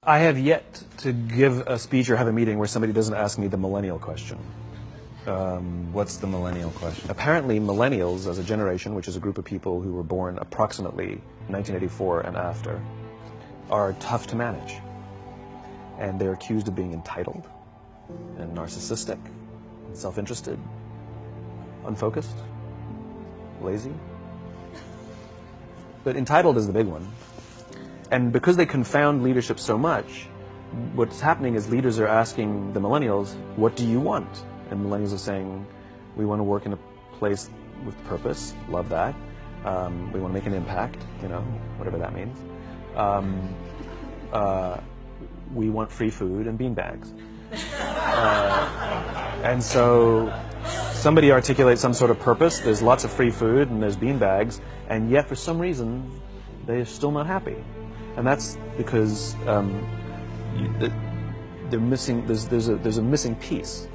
I have yet to give a speech or have a meeting where somebody doesn't ask me the millennial question. What's the millennial question? Apparently, millennials as a generation, which is a group of people who were born approximately 1984 and after, are tough to manage. And they're accused of being entitled and narcissistic and self-interested, unfocused, lazy. But entitled is the big one. And because they confound leadership so much, what's happening is leaders are asking the millennials, what do you want? And millennials are saying, we want to work in a place with purpose, love that. We want to make an impact, whatever that means. We want free food and beanbags. And so somebody articulates some sort of purpose, there's lots of free food and there's beanbags, and yet for some reason, they're still not happy. And that's because they're missing. There's a missing piece.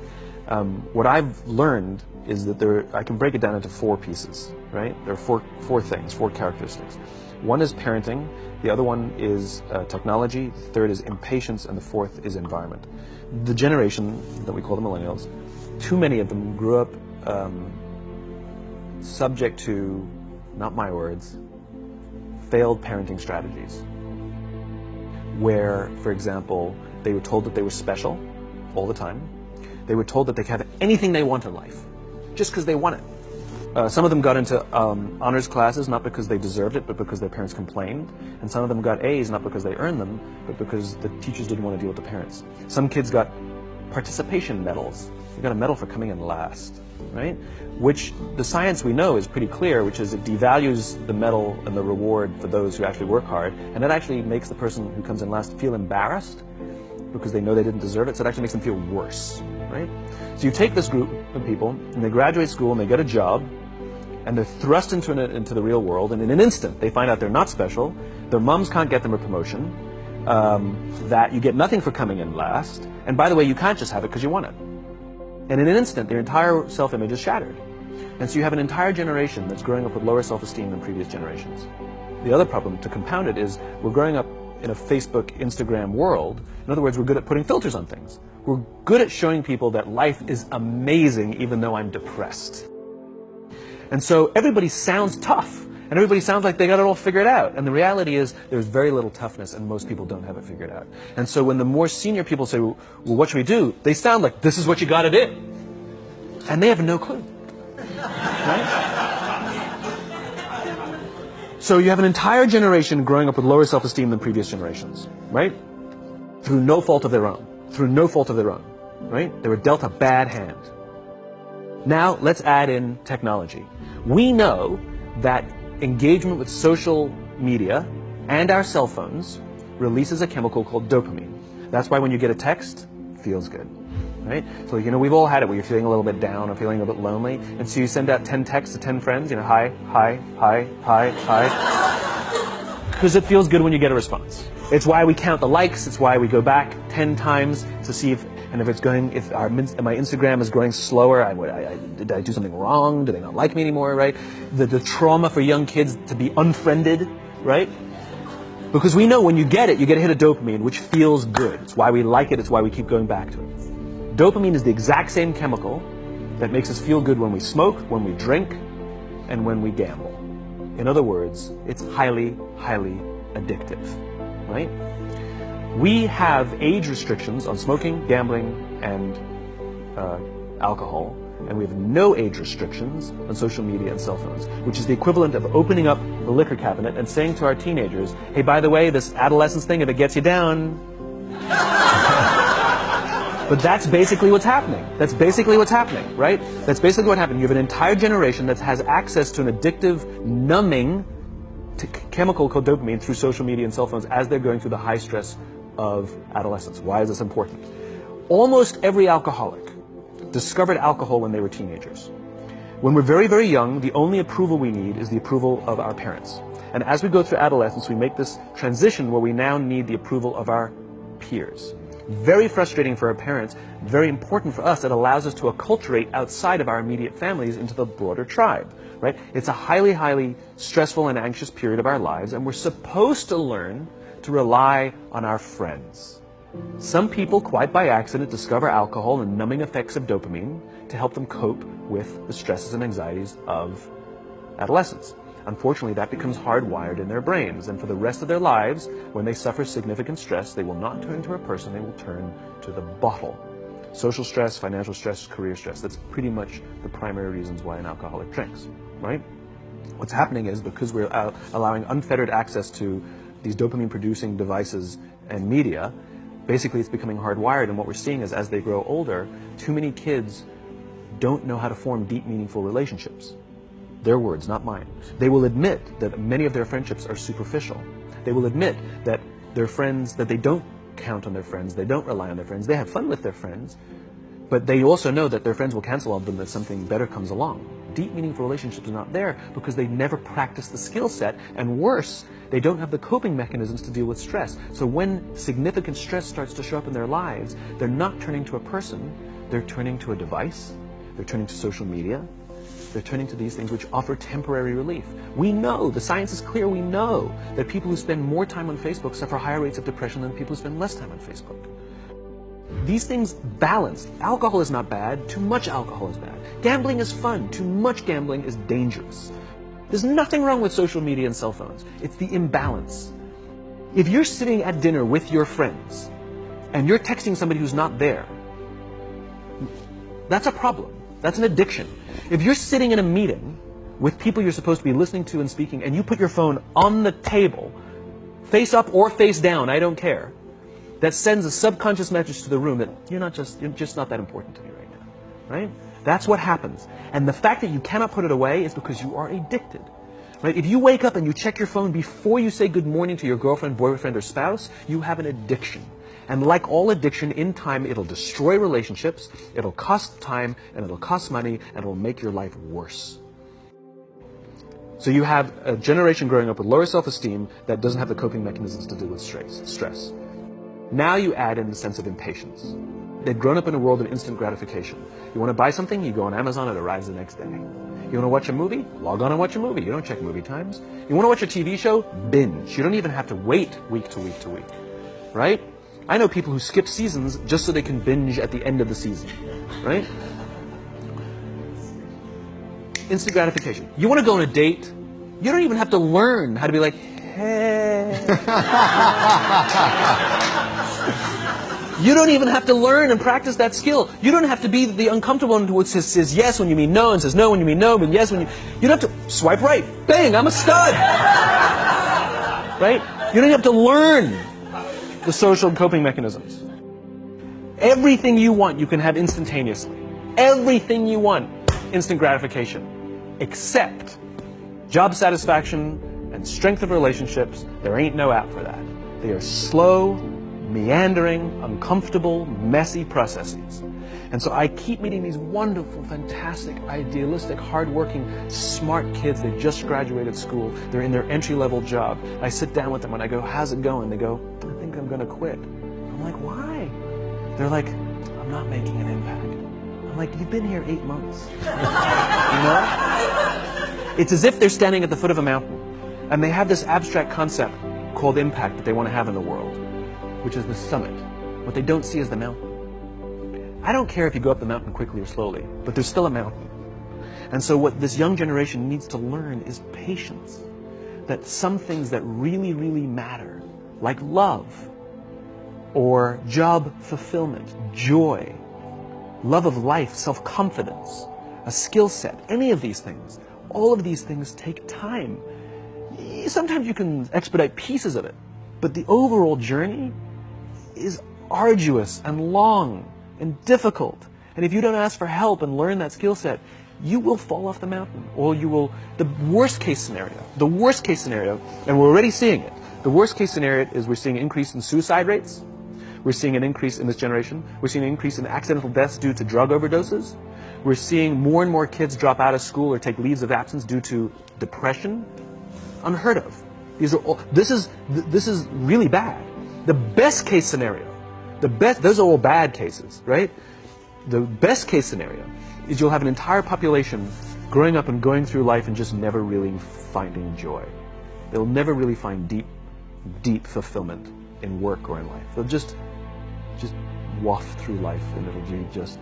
What I've learned is that I can break it down into four pieces. Right? There are four things, four characteristics. One is parenting. The other one is technology. The third is impatience, and the fourth is environment. The generation that we call the millennials, too many of them grew up subject to, not my words, failed parenting strategies, where, for example, they were told that they were special all the time. They were told that they could have anything they want in life, just because they want it. Some of them got into honors classes, not because they deserved it, but because their parents complained. And some of them got A's, not because they earned them, but because the teachers didn't want to deal with the parents. Some kids got participation medals. You got a medal for coming in last, right? Which the science we know is pretty clear, which is it devalues the medal and the reward for those who actually work hard, and it actually makes the person who comes in last feel embarrassed because they know they didn't deserve it, so it actually makes them feel worse, right? So you take this group of people, and they graduate school, and they get a job, and they're thrust into the real world, and in an instant, they find out they're not special, their moms can't get them a promotion, that you get nothing for coming in last, and by the way, you can't just have it because you want it. And in an instant, their entire self-image is shattered. And so you have an entire generation that's growing up with lower self-esteem than previous generations. The other problem, to compound it, is we're growing up in a Facebook, Instagram world. In other words, we're good at putting filters on things. We're good at showing people that life is amazing even though I'm depressed. And so everybody sounds tough, and everybody sounds like they got it all figured out. And the reality is there's very little toughness, and most people don't have it figured out. And so when the more senior people say, well, what should we do? They sound like, this is what you got to do. And they have no clue. Right? So you have an entire generation growing up with lower self-esteem than previous generations, right? Through no fault of their own. Through no fault of their own, right? They were dealt a bad hand. Now let's add in technology. We know that engagement with social media and our cell phones releases a chemical called dopamine. That's why when you get a text, it feels good, right? So, we've all had it where you're feeling a little bit down or feeling a little bit lonely, and so you send out 10 texts to 10 friends, hi, hi, hi, hi, hi, because it feels good when you get a response. It's why we count the likes, it's why we go back 10 times to see if my Instagram is growing slower, did I do something wrong? Do they not like me anymore, right? The trauma for young kids to be unfriended, right? Because we know when you get a hit of dopamine, which feels good. It's why we like it, it's why we keep going back to it. Dopamine is the exact same chemical that makes us feel good when we smoke, when we drink, and when we gamble. In other words, it's highly, highly addictive, right? We have age restrictions on smoking, gambling, and alcohol, and we have no age restrictions on social media and cell phones, which is the equivalent of opening up the liquor cabinet and saying to our teenagers, hey, by the way, this adolescence thing, if it gets you down... But that's basically what's happening. That's basically what's happening, right? That's basically what happened. You have an entire generation that has access to an addictive, numbing chemical called dopamine through social media and cell phones as they're going through the high stress of adolescence. Why is this important? Almost every alcoholic discovered alcohol when they were teenagers. When we're very, very young, the only approval we need is the approval of our parents. And as we go through adolescence, we make this transition where we now need the approval of our peers. Very frustrating for our parents, very important for us. It allows us to acculturate outside of our immediate families into the broader tribe, right? It's a highly, highly stressful and anxious period of our lives, and we're supposed to learn to rely on our friends. Some people, quite by accident, discover alcohol and numbing effects of dopamine to help them cope with the stresses and anxieties of adolescence. Unfortunately, that becomes hardwired in their brains, and for the rest of their lives, when they suffer significant stress, they will not turn to a person, they will turn to the bottle. Social stress, financial stress, career stress, that's pretty much the primary reasons why an alcoholic drinks, right? What's happening is, because we're allowing unfettered access to these dopamine-producing devices and media, basically it's becoming hardwired, and what we're seeing is, as they grow older, too many kids don't know how to form deep, meaningful relationships. Their words, not mine. They will admit that many of their friendships are superficial. They will admit that their friends, that they don't count on their friends, they don't rely on their friends, they have fun with their friends, but they also know that their friends will cancel on them if something better comes along. Deep, meaningful relationships are not there because they never practice the skill set, and worse, they don't have the coping mechanisms to deal with stress. So when significant stress starts to show up in their lives, they're not turning to a person, they're turning to a device, they're turning to social media, they're turning to these things which offer temporary relief. We know, the science is clear, we know that people who spend more time on Facebook suffer higher rates of depression than people who spend less time on Facebook. These things balance. Alcohol is not bad, too much alcohol is bad. Gambling is fun, too much gambling is dangerous. There's nothing wrong with social media and cell phones. It's the imbalance. If you're sitting at dinner with your friends and you're texting somebody who's not there, that's a problem. That's an addiction. If you're sitting in a meeting with people you're supposed to be listening to and speaking, and you put your phone on the table, face up or face down, I don't care, that sends a subconscious message to the room that you're just not that important to me right now, right? That's what happens. And the fact that you cannot put it away is because you are addicted, right? If you wake up and you check your phone before you say good morning to your girlfriend, boyfriend, or spouse, you have an addiction. And like all addiction, in time, it'll destroy relationships, it'll cost time, and it'll cost money, and it'll make your life worse. So you have a generation growing up with lower self-esteem that doesn't have the coping mechanisms to deal with stress. Now you add in the sense of impatience. They've grown up in a world of instant gratification. You want to buy something, you go on Amazon, it arrives the next day. You want to watch a movie? Log on and watch a movie. You don't check movie times. You want to watch a TV show? Binge. You don't even have to wait week to week to week, right? I know people who skip seasons just so they can binge at the end of the season, right? Instant gratification. You want to go on a date? You don't even have to learn how to be like, hey. You don't even have to learn and practice that skill. You don't have to be the uncomfortable one who says yes when you mean no, and says no when you mean no, but yes when you... You don't have to swipe right. Bang, I'm a stud. Right? You don't have to learn the social coping mechanisms. Everything you want, you can have instantaneously. Everything you want, instant gratification. Except job satisfaction and strength of relationships, there ain't no app for that. They are slow, meandering, uncomfortable, messy processes. And so I keep meeting these wonderful, fantastic, idealistic, hardworking, smart kids. They just graduated school. They're in their entry-level job. I sit down with them and I go, how's it going? They go, I think I'm going to quit. I'm like, why? They're like, I'm not making an impact. I'm like, you've been here 8 months. You know? It's as if they're standing at the foot of a mountain and they have this abstract concept called impact that they want to have in the world, which is the summit. What they don't see is the mountain. I don't care if you go up the mountain quickly or slowly, but there's still a mountain. And so what this young generation needs to learn is patience. That some things that really, really matter, like love, or job fulfillment, joy, love of life, self-confidence, a skill set, any of these things, all of these things take time. Sometimes you can expedite pieces of it, but the overall journey is arduous and long and difficult. And if you don't ask for help and learn that skill set, you will fall off the mountain. Or you will, the worst case scenario, and we're already seeing it, the worst case scenario is we're seeing an increase in suicide rates. We're seeing an increase in this generation. We're seeing an increase in accidental deaths due to drug overdoses. We're seeing more and more kids drop out of school or take leaves of absence due to depression. Unheard of. These are all, this is really bad. The best case scenario, those are all bad cases, right? The best case scenario is you'll have an entire population growing up and going through life and just never really finding joy. They'll never really find deep, deep fulfillment in work or in life. They'll just waft through life and it'll be just,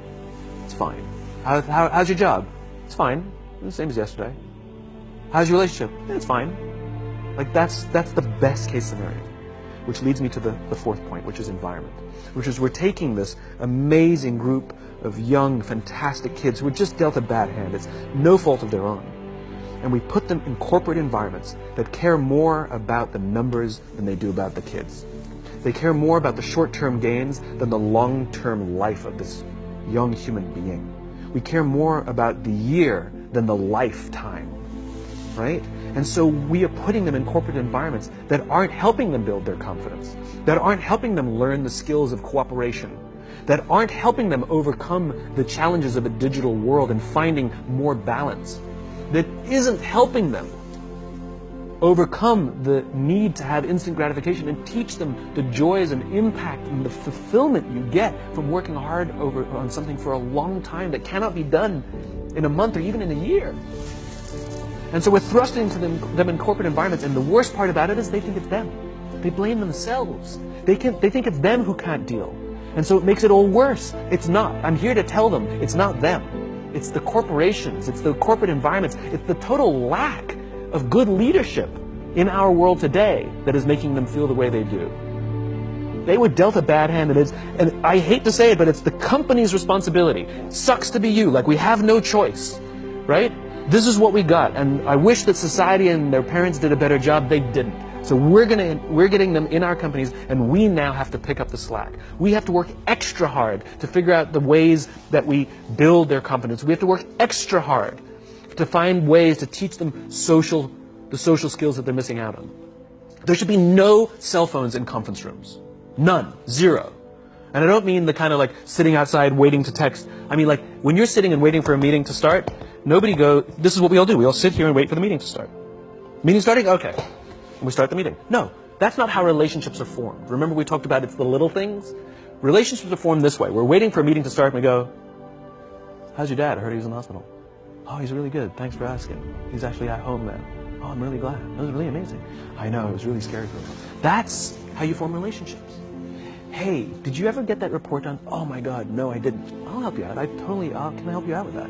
it's fine. How's your job? It's fine. The same as yesterday. How's your relationship? It's fine. Like that's the best case scenario. Which leads me to the fourth point, which is environment. Which is we're taking this amazing group of young, fantastic kids who were just dealt a bad hand. It's no fault of their own. And we put them in corporate environments that care more about the numbers than they do about the kids. They care more about the short-term gains than the long-term life of this young human being. We care more about the year than the lifetime, right? And so we are putting them in corporate environments that aren't helping them build their confidence, that aren't helping them learn the skills of cooperation, that aren't helping them overcome the challenges of a digital world and finding more balance, that isn't helping them overcome the need to have instant gratification and teach them the joys and impact and the fulfillment you get from working hard on something for a long time that cannot be done in a month or even in a year. And so we're thrusting into them in corporate environments, and the worst part about it is they think it's them. They blame themselves. They think it's them who can't deal. And so it makes it all worse. It's not. I'm here to tell them it's not them. It's the corporations, it's the corporate environments, it's the total lack of good leadership in our world today that is making them feel the way they do. They were dealt a bad hand, and I hate to say it, but it's the company's responsibility. It sucks to be you, like we have no choice, right? This is what we got, and I wish that society and their parents did a better job. They didn't. So we're getting them in our companies, and we now have to pick up the slack. We have to work extra hard to figure out the ways that we build their confidence. We have to work extra hard to find ways to teach them the social skills that they're missing out on. There should be no cell phones in conference rooms. None. Zero. And I don't mean the kind of like sitting outside waiting to text. I mean like when you're sitting and waiting for a meeting to start, this is what we all do. We all sit here and wait for the meeting to start. Meeting starting? Okay. And we start the meeting. No, that's not how relationships are formed. Remember we talked about it's the little things? Relationships are formed this way. We're waiting for a meeting to start and we go, how's your dad? I heard he was in the hospital. Oh, he's really good. Thanks for asking. He's actually at home now. Oh, I'm really glad. That was really amazing. I know, it was really scary for him. That's how you form relationships. Hey, did you ever get that report done? Oh my God, no, I didn't. I'll help you out. Can I help you out with that?